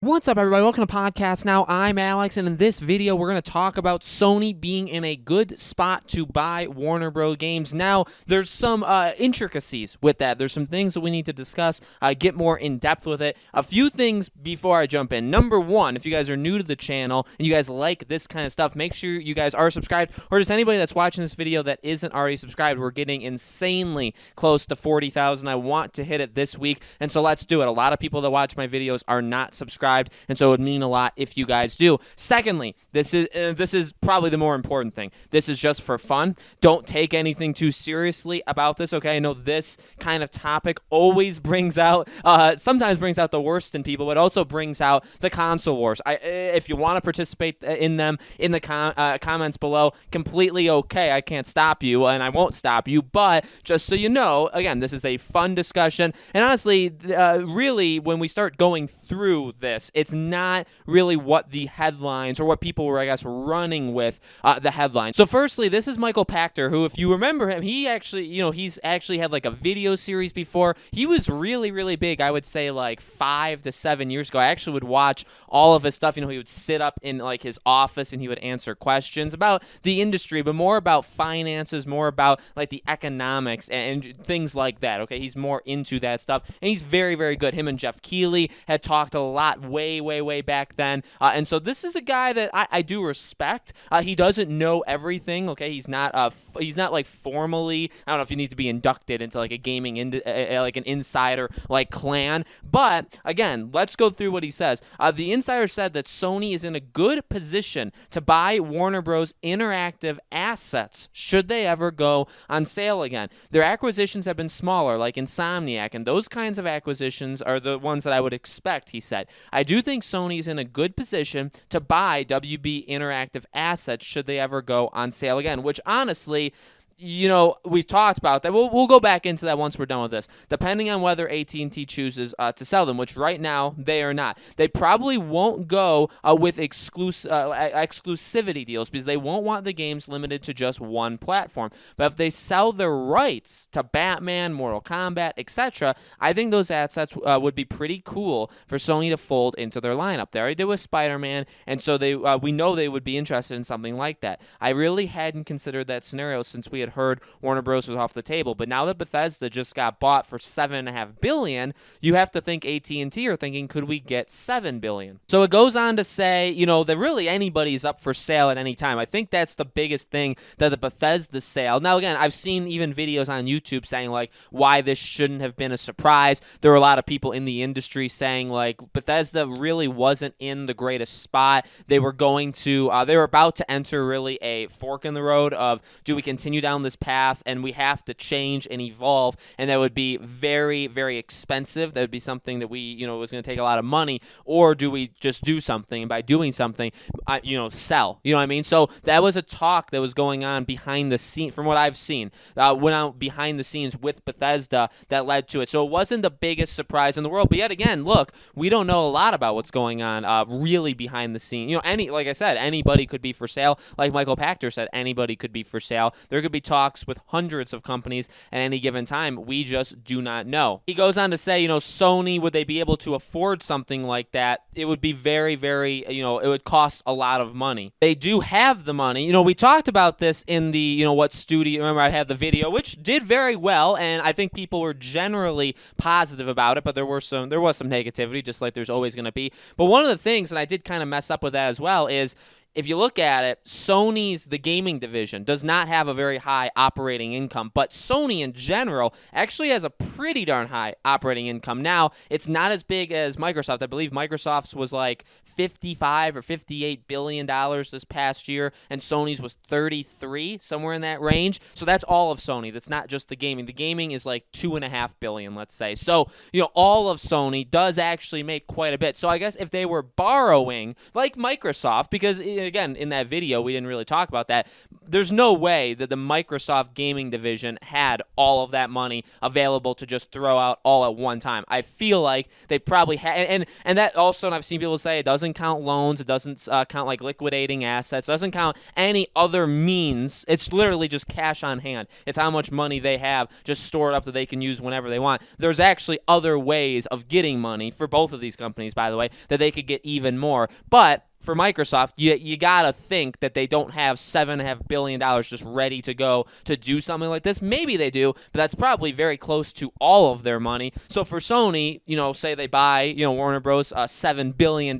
What's up, everybody? Welcome to Podcast Now. I'm Alex, and in this video, we're going to talk about Sony being in a good spot to buy Warner Bros. Games. Now, there's some intricacies with that. There's some things that we need to discuss, get more in depth with it. A few things before I jump in. Number one, if you guys are new to the channel and you guys like this kind of stuff, make sure you guys are subscribed, or just anybody that's watching this video that isn't already subscribed. We're getting insanely close to 40,000. I want to hit it this week, and so let's do it. A lot of people that watch my videos are not subscribed, and so it would mean a lot if you guys do. Secondly, this is probably the more important thing. This is just for fun. Don't take anything too seriously about this, okay? I know this kind of topic always brings out, sometimes brings out the worst in people, but also brings out the console wars. If you want to participate in them in the comments below, completely okay. I can't stop you, and I won't stop you, but just so you know, again, this is a fun discussion, and honestly, really, when we start going through this, it's not really what the headlines or what people were, I guess, running with the headlines. So firstly, this is Michael Pachter, who, if you remember him, he actually, he's actually had like a video series before. He was really, really big, I would say like 5 to 7 years ago. I actually would watch all of his stuff. He would sit up in like his office and he would answer questions about the industry, but more about finances, more about like the economics and things like that, okay? He's more into that stuff, and he's very, very good. Him and Jeff Keighley had talked a lot way back then, and so this is a guy that I do respect. He doesn't know everything, okay? He's not like formally, I don't know if you need to be inducted into like a gaming like an insider like clan, but again, let's go through what he says. The insider said that Sony is in a good position to buy Warner Bros. Interactive assets should they ever go on sale again. Their acquisitions have been smaller, like Insomniac, and those kinds of acquisitions are the ones that I would expect, he said. I do think Sony's in a good position to buy WB Interactive assets should they ever go on sale again, which honestly, we've talked about that. We'll go back into that once we're done with this, depending on whether AT&T chooses to sell them, which right now they are not. They probably won't go with exclusivity deals because they won't want the games limited to just one platform. But if they sell their rights to Batman, Mortal Kombat, etc., I think those assets would be pretty cool for Sony to fold into their lineup. They already did with Spider-Man, and so we know they would be interested in something like that. I really hadn't considered that scenario since we had heard Warner Bros. Was off the table, but now that Bethesda just got bought for $7.5 billion, you have to think AT&T are thinking, could we get $7 billion? So it goes on to say, that really anybody's up for sale at any time. I think that's the biggest thing, that the Bethesda sale. Now again, I've seen even videos on YouTube saying like why this shouldn't have been a surprise. There were a lot of people in the industry saying like Bethesda really wasn't in the greatest spot. They were about to enter really a fork in the road of, do we continue down this path and we have to change and evolve, and that would be very, very expensive. That would be something that we, was going to take a lot of money, or do we just do something, and by doing something, sell, you know what I mean? So that was a talk that was going on behind the scene, from what I've seen, went out behind the scenes with Bethesda that led to it. So it wasn't the biggest surprise in the world, but yet again, look, we don't know a lot about what's going on really behind the scene. Like I said, anybody could be for sale. Like Michael Pachter said, anybody could be for sale. There could be talks with hundreds of companies at any given time. We just do not know. He goes on to say, Sony, would they be able to afford something like that? It would be very, very, it would cost a lot of money. They do have the money. We talked about this in the, what studio, remember I had the video, which did very well, and I think people were generally positive about it, but there was some negativity, just like there's always going to be. But one of the things, and I did kind of mess up with that as well, is if you look at it, the gaming division, does not have a very high operating income, but Sony in general actually has a pretty darn high operating income. Now, it's not as big as Microsoft. I believe Microsoft's was like $55 or $58 billion this past year, and Sony's was 33, somewhere in that range. So that's all of Sony. That's not just the gaming. The gaming is like $2.5 billion, let's say. So, all of Sony does actually make quite a bit. So I guess if they were borrowing, like Microsoft, because again, in that video, we didn't really talk about that. There's no way that the Microsoft gaming division had all of that money available to just throw out all at one time. I feel like they probably had, and that also, and I've seen people say it doesn't count loans, it doesn't count like liquidating assets, it doesn't count any other means. It's literally just cash on hand. It's how much money they have just stored up that they can use whenever they want. There's actually other ways of getting money for both of these companies, by the way, that they could get even more. But for Microsoft, you gotta think that they don't have $7.5 billion just ready to go to do something like this. Maybe they do, but that's probably very close to all of their money. So for Sony, say they buy, Warner Bros. $7 billion.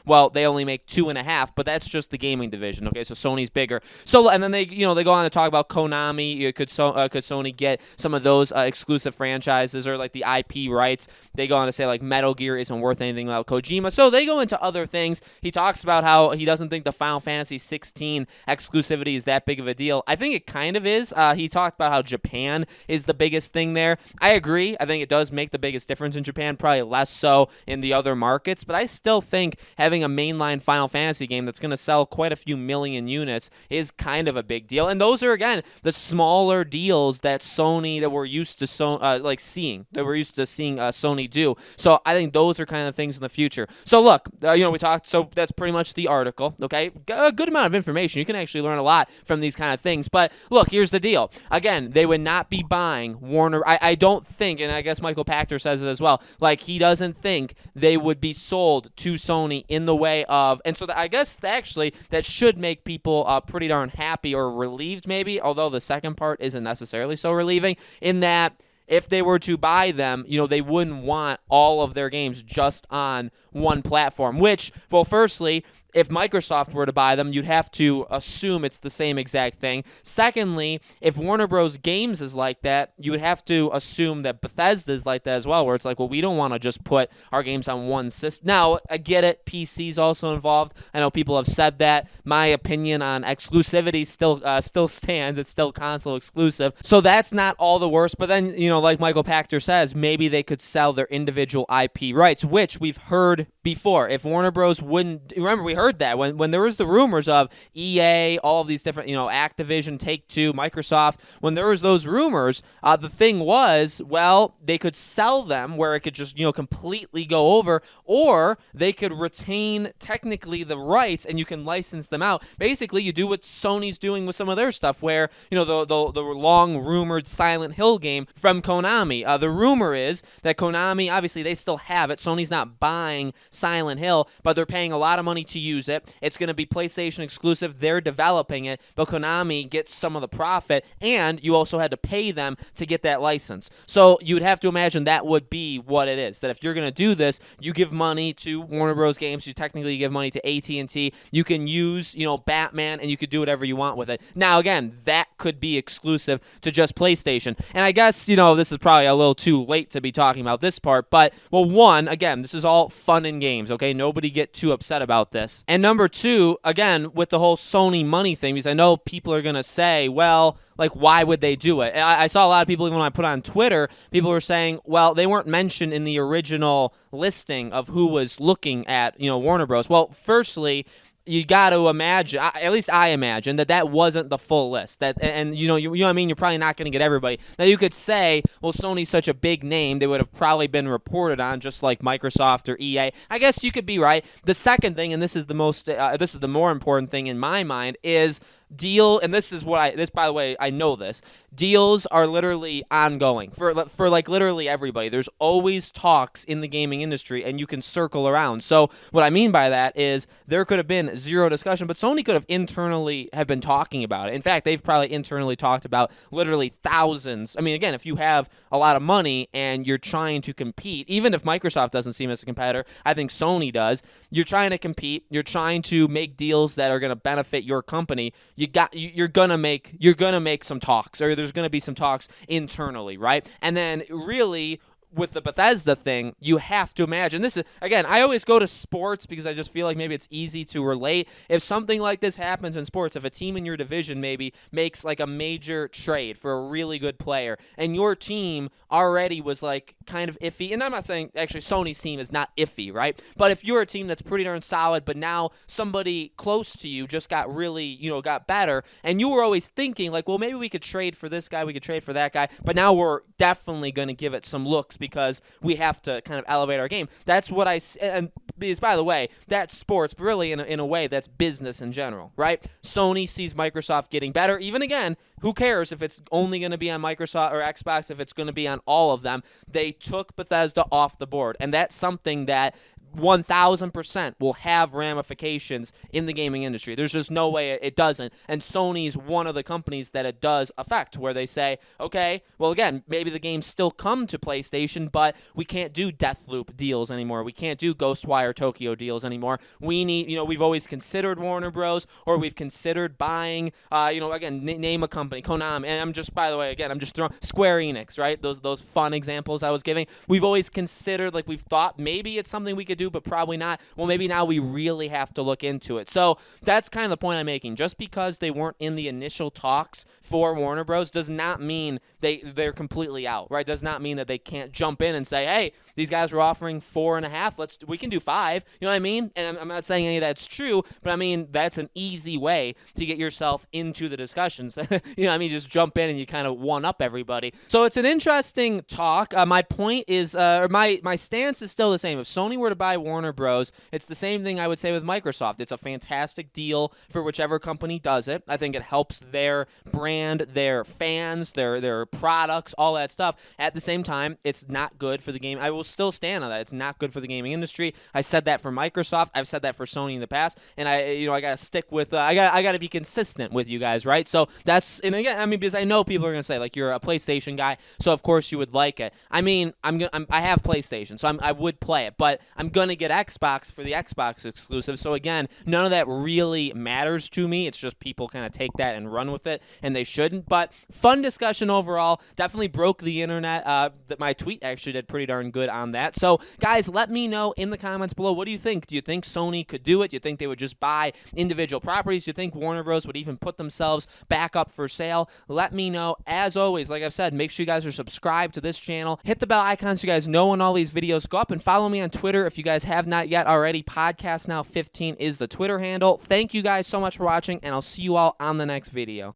Well, they only make 2.5, but that's just the gaming division. Okay, so Sony's bigger. So and then they go on to talk about Konami. Could Sony get some of those exclusive franchises or like the IP rights? They go on to say like Metal Gear isn't worth anything without Kojima. So they go into other things. He talks about how he doesn't think the Final Fantasy 16 exclusivity is that big of a deal. I think it kind of is. He talked about how Japan is the biggest thing there. I agree. I think it does make the biggest difference in Japan, probably less so in the other markets, but I still think having a mainline Final Fantasy game that's going to sell quite a few million units is kind of a big deal. And those are, again, the smaller deals that Sony, that we're used to seeing Sony do. So I think those are kind of things in the future. So look, we talked, so that's pretty much the article, okay? A good amount of information. You can actually learn a lot from these kind of things. But look, here's the deal. Again, they would not be buying Warner. I don't think, and I guess Michael Pachter says it as well, like he doesn't think they would be sold to Sony in the way of, and so I guess actually that should make people pretty darn happy or relieved maybe, although the second part isn't necessarily so relieving, in that if they were to buy them, they wouldn't want all of their games just on one platform, which, well, firstly, if Microsoft were to buy them, you'd have to assume it's the same exact thing. Secondly, if Warner Bros. Games is like that, you would have to assume that Bethesda is like that as well, where it's like, well, we don't want to just put our games on one system. Now, I get it. PC's also involved. I know people have said that. My opinion on exclusivity still stands. It's still console exclusive. So that's not all the worst. But then, like Michael Pachter says, maybe they could sell their individual IP rights, which we've heard before. If Warner Bros. Wouldn't, remember, we heard that when there was the rumors of EA, all of these different, Activision, Take-Two, Microsoft, when there was those rumors, the thing was, well, they could sell them where it could just, completely go over, or they could retain technically the rights and you can license them out. Basically, you do what Sony's doing with some of their stuff, where, the long rumored Silent Hill game from Konami. The rumor is that Konami, obviously, they still have it. Sony's not buying Silent Hill, but they're paying a lot of money to use it. It's going to be PlayStation exclusive. They're developing it, but Konami gets some of the profit, and you also had to pay them to get that license. So you'd have to imagine that would be what it is, that if you're going to do this, you give money to Warner Bros. Games, you technically give money to AT&T, you can use, Batman, and you could do whatever you want with it. Now, again, that could be exclusive to just PlayStation. And I guess, this is probably a little too late to be talking about this part, but, well, one, again, this is all fun and games, okay? Nobody get too upset about this. And number two, again, with the whole Sony money thing, because I know people are going to say, well, like, why would they do it? I saw a lot of people, even when I put on Twitter, people were saying, well, they weren't mentioned in the original listing of who was looking at, Warner Bros. Well, firstly, you got to imagine, at least I imagine, that wasn't the full list. And you know what I mean? You're probably not going to get everybody. Now, you could say, well, Sony's such a big name, they would have probably been reported on, just like Microsoft or EA. I guess you could be right. The second thing, and this is the more important thing in my mind, is and this is by the way, I know this, deals are literally ongoing for like literally everybody. There's always talks in the gaming industry, and you can circle around. So what I mean by that is there could have been zero discussion, but Sony could have internally have been talking about it. In fact, they've probably internally talked about literally thousands. I mean, again, if you have a lot of money and you're trying to compete, even if Microsoft doesn't seem as a competitor, I think Sony does. You're trying to compete. You're trying to make deals that are going to benefit your company. You're gonna make some talks, or there's gonna be some talks internally, right? And then really, with the Bethesda thing, you have to imagine this is, again, I always go to sports because I just feel like maybe it's easy to relate. If something like this happens in sports, if a team in your division maybe makes like a major trade for a really good player and your team already was like kind of iffy, and I'm not saying actually Sony's team is not iffy, right? But if you're a team that's pretty darn solid, but now somebody close to you just got really, got better, and you were always thinking like, well, maybe we could trade for this guy, we could trade for that guy, but now we're definitely going to give it some looks because we have to kind of elevate our game. That's what and because, by the way, that's sports, but really in a way that's business in general, right? Sony sees Microsoft getting better. Even again, who cares if it's only going to be on Microsoft or Xbox, if it's going to be on all of them? They took Bethesda off the board, and that's something that 1,000% will have ramifications in the gaming industry. There's just no way it doesn't. And Sony's one of the companies that it does affect, where they say, okay, well, again, maybe the games still come to PlayStation, but we can't do Deathloop deals anymore. We can't do Ghostwire Tokyo deals anymore. We need, we've always considered Warner Bros. Or we've considered buying, again, name a company, Konami. And I'm just, by the way, again, I'm just throwing Square Enix, right? Those fun examples I was giving. We've always considered, like we've thought maybe it's something we could do, but probably not. Well, maybe now we really have to look into it. So that's kind of the point I'm making. Just because they weren't in the initial talks for Warner Bros. Does not mean they're completely out, right? Does not mean that they can't jump in and say, hey, these guys were offering 4.5. We can do 5. You know what I mean? And I'm not saying any of that's true, but I mean that's an easy way to get yourself into the discussions. Just jump in and you kind of one up everybody. So it's an interesting talk. My point is, or my stance is still the same. If Sony were to buy Warner Bros., it's the same thing I would say with Microsoft. It's a fantastic deal for whichever company does it. I think it helps their brand, their fans, their products, all that stuff. At the same time, it's not good for the game. I will still stand on that. It's not good for the gaming industry. I said that for Microsoft. I've said that for Sony in the past, and I gotta stick with. I gotta be consistent with you guys, right? So that's, and again, because I know people are gonna say like you're a PlayStation guy, so of course you would like it. I mean, I have PlayStation, so I would play it, but I'm gonna get Xbox for the Xbox exclusive. So again, none of that really matters to me. It's just people kind of take that and run with it, and they shouldn't. But fun discussion overall. Definitely broke the internet. That my tweet actually did pretty darn good on that. So guys, let me know in the comments below. What do you think? Do you think Sony could do it? Do you think they would just buy individual properties? Do you think Warner Bros. Would even put themselves back up for sale? Let me know. As always, like I've said, make sure you guys are subscribed to this channel. Hit the bell icon so you guys know when all these videos go up, and follow me on Twitter if you guys have not yet already. Podcast Now 15 is the Twitter handle. Thank you guys so much for watching, and I'll see you all on the next video.